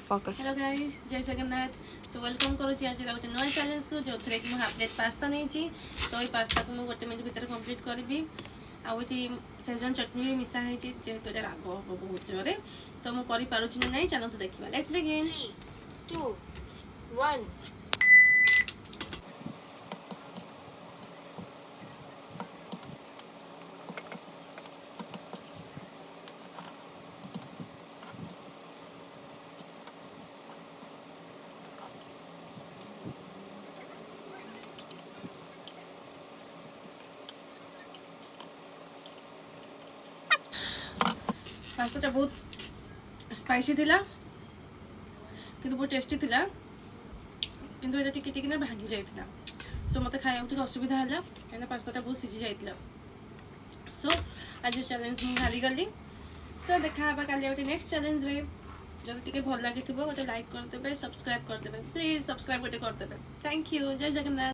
focus. Hello guys जय Jagannath so welcome करुँची आज गोटे नुआ चैलेंज को जो थे कि मुझे हाफ प्लेट पास्ता नहीं सो ये पास्ता को मुझे गोटे मिनट भितर कंप्लीट करी आउटी सेजवान चटनी भी मिसा है जेहेतु राग हम बहुत जोरे सो मुझे पार्ची ना नहीं चलते देखा लेट्स बिगिन 3, 2, 1. पास्ता बहुत स्पाइसी थिला किंतु बहुत टेस्टी थिला किंतु ये टिके टिके ना भागी जाइथिला सो मते खाया टिके असुविधा हला काना पास्ताटा बहुत सिझी जाइथिला सो आज चैलेंज मु हारी गली सो देखा बा काली गोटे नेक्स्ट चैलेंज रे जब टिके भल लागिथिबो गोटे लाइक कर देबे सब्सक्राइब कर देबे प्लीज सब्सक्राइब गोटे कर देबे थैंक यू जय जगन्नाथ।